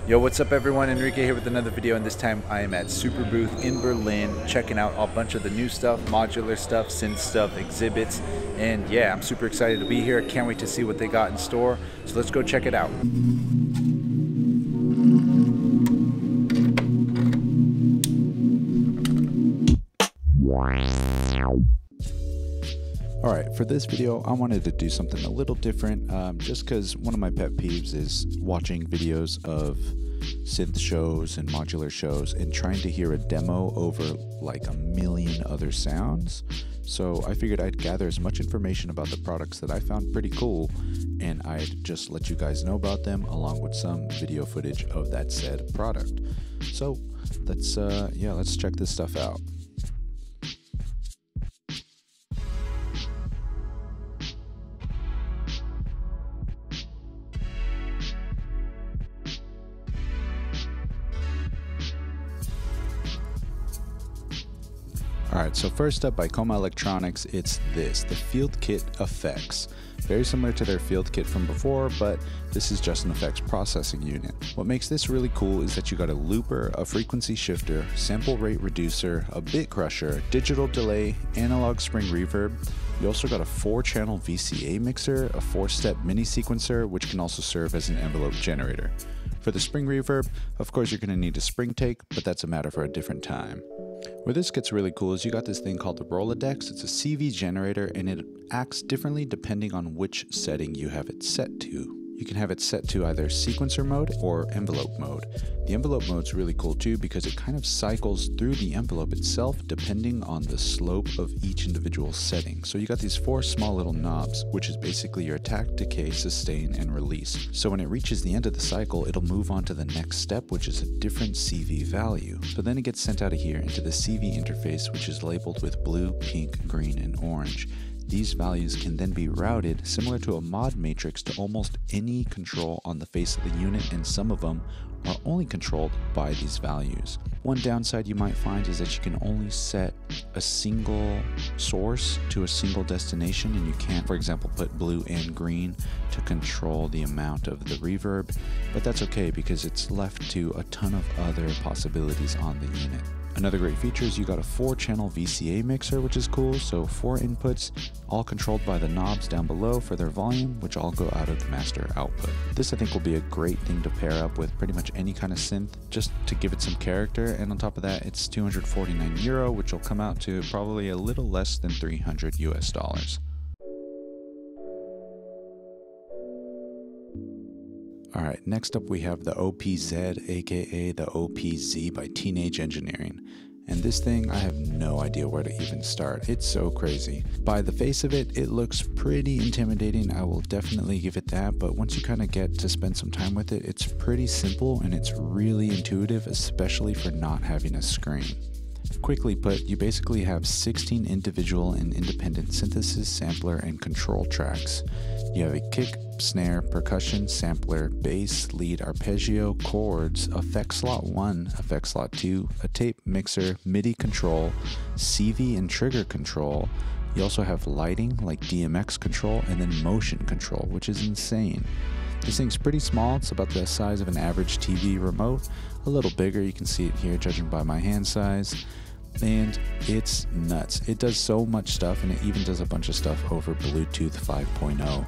Yo, what's up everyone? Enrique here with another video, and this time I am at SuperBooth in Berlin checking out a bunch of the new stuff, modular stuff, synth stuff, exhibits, and yeah, I'm super excited to be here. Can't wait to see what they got in store, so let's go check it out. Alright, for this video I wanted to do something a little different, just because one of my pet peeves is watching videos of synth shows and modular shows and trying to hear a demo over like a million other sounds. So I figured I'd gather as much information about the products that I found pretty cool, and I'd just let you guys know about them along with some video footage of that said product. So let's check this stuff out. Alright, so first up by Koma Elektronik, it's the Field Kit FX. Very similar to their Field Kit from before, but this is just an effects processing unit. What makes this really cool is that you got a looper, a frequency shifter, sample rate reducer, a bit crusher, digital delay, analog spring reverb. You also got a 4-channel VCA mixer, a 4-step mini sequencer, which can also serve as an envelope generator. For the spring reverb, of course you're going to need a spring take, but that's a matter for a different time. Where this gets really cool is you got this thing called the Rolodex. It's a CV generator and it acts differently depending on which setting you have it set to. You can have it set to either sequencer mode or envelope mode. The envelope mode is really cool too because it kind of cycles through the envelope itself depending on the slope of each individual setting. So you got these 4 small little knobs, which is basically your attack, decay, sustain, and release. So when it reaches the end of the cycle, it'll move on to the next step, which is a different CV value. So then it gets sent out of here into the CV interface, which is labeled with blue, pink, green, and orange. These values can then be routed similar to a mod matrix to almost any control on the face of the unit, and some of them are only controlled by these values. One downside you might find is that you can only set a single source to a single destination, and you can't, for example, put blue and green to control the amount of the reverb, but that's okay because it's left to a ton of other possibilities on the unit. Another great feature is you got a 4-channel VCA mixer, which is cool, so 4 inputs, all controlled by the knobs down below for their volume, which all go out of the master output. This I think will be a great thing to pair up with pretty much any kind of synth, just to give it some character, and on top of that it's €249, which will come out to probably a little less than $300 US. Alright, next up we have the OPZ, aka the OPZ by Teenage Engineering. And this thing, I have no idea where to even start. It's so crazy. By the face of it, it looks pretty intimidating. I will definitely give it that, but once you kind of get to spend some time with it, it's pretty simple and it's really intuitive, especially for not having a screen. Quickly put, you basically have 16 individual and independent synthesis, sampler, and control tracks. You have a kick, snare, percussion, sampler, bass, lead, arpeggio, chords, effect slot 1, effect slot 2, a tape mixer, MIDI control, CV and trigger control. You also have lighting like DMX control, and then motion control, which is insane. This thing's pretty small. It's about the size of an average TV remote, a little bigger. You can see it here judging by my hand size. And it's nuts. It does so much stuff, and it even does a bunch of stuff over Bluetooth 5.0.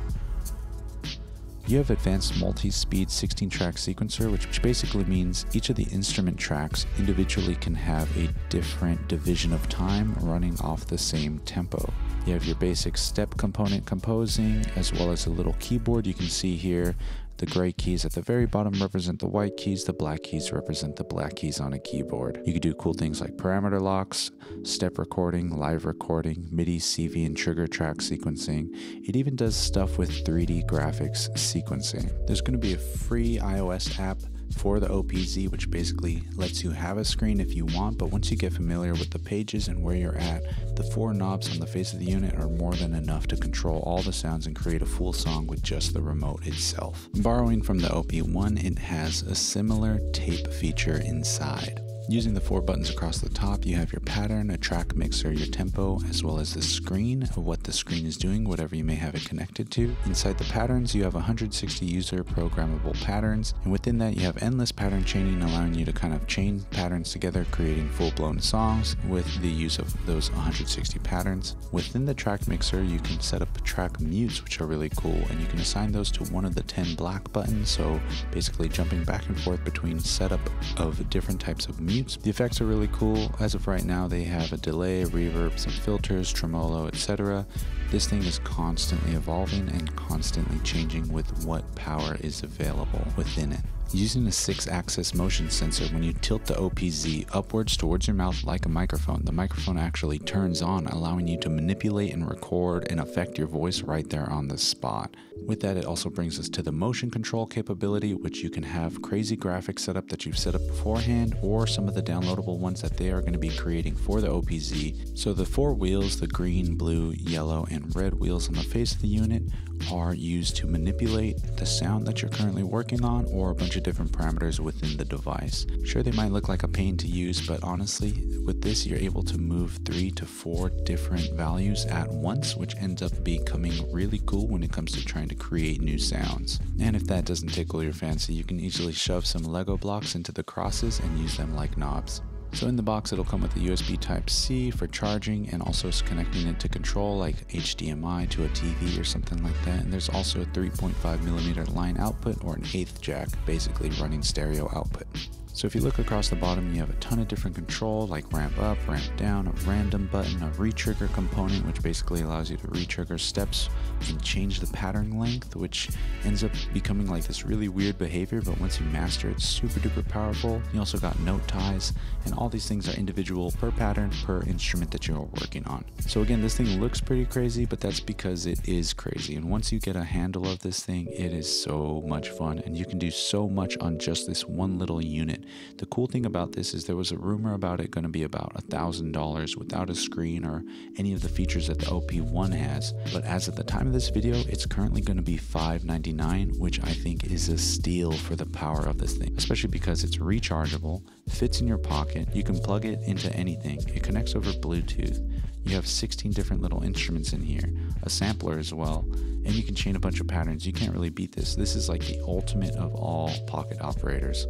You have advanced multi-speed 16-track sequencer, which basically means each of the instrument tracks individually can have a different division of time running off the same tempo. You have your basic step component composing, as well as a little keyboard. You can see here the gray keys at the very bottom represent the white keys, the black keys represent the black keys on a keyboard. You can do cool things like parameter locks, step recording, live recording, MIDI, CV, and trigger track sequencing. It even does stuff with 3D graphics sequencing. There's going to be a free iOS app for the OPZ, which basically lets you have a screen if you want, but once you get familiar with the pages and where you're at, the 4 knobs on the face of the unit are more than enough to control all the sounds and create a full song with just the remote itself. Borrowing from the OP1, it has a similar tape feature inside. Using the 4 buttons across the top, you have your pattern, a track mixer, your tempo, as well as the screen of what the screen is doing, whatever you may have it connected to. Inside the patterns, you have 160 user programmable patterns, and within that you have endless pattern chaining, allowing you to kind of chain patterns together, creating full-blown songs with the use of those 160 patterns. Within the track mixer, you can set up track mutes, which are really cool, and you can assign those to one of the 10 black buttons, so basically jumping back and forth between setup of different types of mutes. The effects are really cool. As of right now, they have a delay, a reverb, some filters, tremolo, etc. This thing is constantly evolving and constantly changing with what power is available within it. Using a 6-axis motion sensor, when you tilt the OPZ upwards towards your mouth like a microphone, the microphone actually turns on, allowing you to manipulate and record and affect your voice right there on the spot. With that, it also brings us to the motion control capability, which you can have crazy graphics set up that you've set up beforehand, or some of the downloadable ones that they are going to be creating for the OPZ. So the 4 wheels, the green, blue, yellow, and red wheels on the face of the unit, are used to manipulate the sound that you're currently working on, or a bunch of different parameters within the device. Sure, they might look like a pain to use, but honestly, with this you're able to move 3 to 4 different values at once, which ends up becoming really cool when it comes to trying to create new sounds. And if that doesn't tickle your fancy, you can easily shove some Lego blocks into the crosses and use them like knobs. So in the box, it'll come with a USB Type-C for charging, and also connecting it to control like HDMI to a TV or something like that. And there's also a 3.5mm line output, or an 1/8 jack, basically running stereo output. So if you look across the bottom, you have a ton of different control, like ramp up, ramp down, a random button, a retrigger component, which basically allows you to retrigger steps and change the pattern length, which ends up becoming like this really weird behavior, but once you master it, it's super duper powerful. You also got note ties, and all these things are individual per pattern, per instrument that you're working on. So again, this thing looks pretty crazy, but that's because it is crazy. And once you get a handle of this thing, it is so much fun, and you can do so much on just this one little unit. The cool thing about this is there was a rumor about it going to be about $1,000 without a screen or any of the features that the OP1 has, but as of the time of this video, it's currently going to be $599, which I think is a steal for the power of this thing, especially because it's rechargeable, fits in your pocket, you can plug it into anything, it connects over Bluetooth, you have 16 different little instruments in here, a sampler as well, and you can chain a bunch of patterns. You can't really beat this. This is like the ultimate of all pocket operators.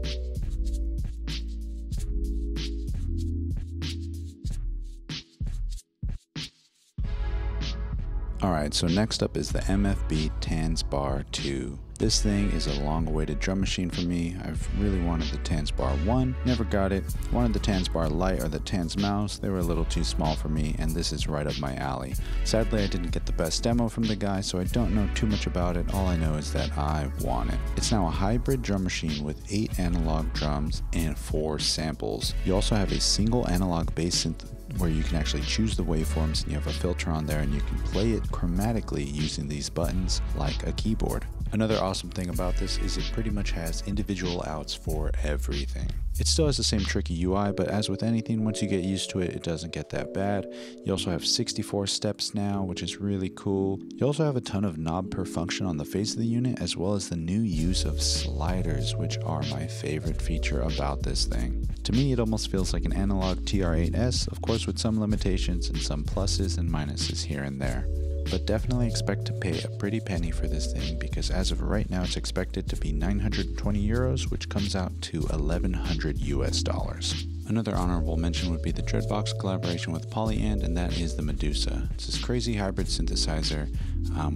Alright, so next up is the MFB Tanzbar 2. This thing is a long-awaited drum machine for me. I've really wanted the Tanzbar 1, never got it. Wanted the Tanzbar Lite or the Tanz Mouse. They were a little too small for me, and this is right up my alley. Sadly, I didn't get the best demo from the guy, so I don't know too much about it. All I know is that I want it. It's now a hybrid drum machine with 8 analog drums and 4 samples. You also have a single analog bass synth where you can actually choose the waveforms, and you have a filter on there, and you can play it chromatically using these buttons like a keyboard. Another awesome thing about this is it pretty much has individual outs for everything. It still has the same tricky UI, but as with anything, once you get used to it, it doesn't get that bad. You also have 64 steps now, which is really cool. You also have a ton of knob per function on the face of the unit, as well as the new use of sliders, which are my favorite feature about this thing. To me, it almost feels like an analog TR-8S, of course with some limitations and some pluses and minuses here and there. But definitely expect to pay a pretty penny for this thing, because as of right now it's expected to be 920 euros, which comes out to 1,100 US dollars. Another honorable mention would be the Dreadbox collaboration with Polyend, and that is the Medusa. It's this crazy hybrid synthesizer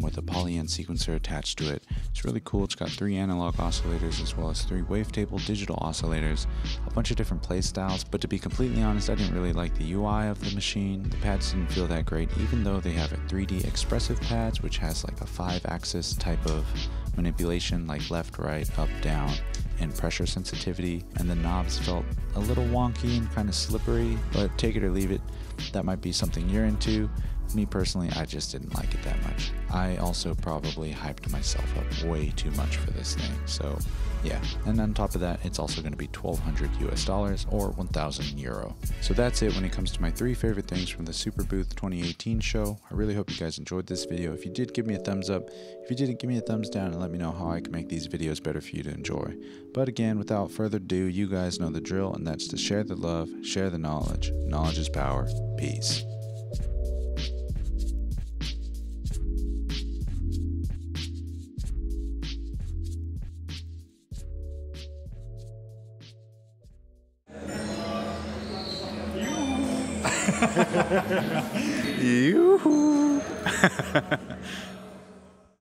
with a Polyend sequencer attached to it. It's really cool. It's got 3 analog oscillators as well as 3 wavetable digital oscillators, a bunch of different play styles, but to be completely honest, I didn't really like the UI of the machine. The pads didn't feel that great, even though they have a 3D expressive pads, which has like a 5-axis type of manipulation, like left, right, up, down, and pressure sensitivity, and the knobs felt a little wonky and kind of slippery, but take it or leave it. That might be something you're into. Me personally, I just didn't like it that much. I also probably hyped myself up way too much for this thing, so yeah. And on top of that, it's also going to be $1,200 US or 1,000 euro. So that's it when it comes to my 3 favorite things from the SuperBooth 2018 show. I really hope you guys enjoyed this video. If you did, give me a thumbs up. If you didn't, give me a thumbs down and let me know how I can make these videos better for you to enjoy. But again, without further ado, you guys know the drill, and that's to share the love, share the knowledge. Knowledge is power. Peace. Yoo-hoo.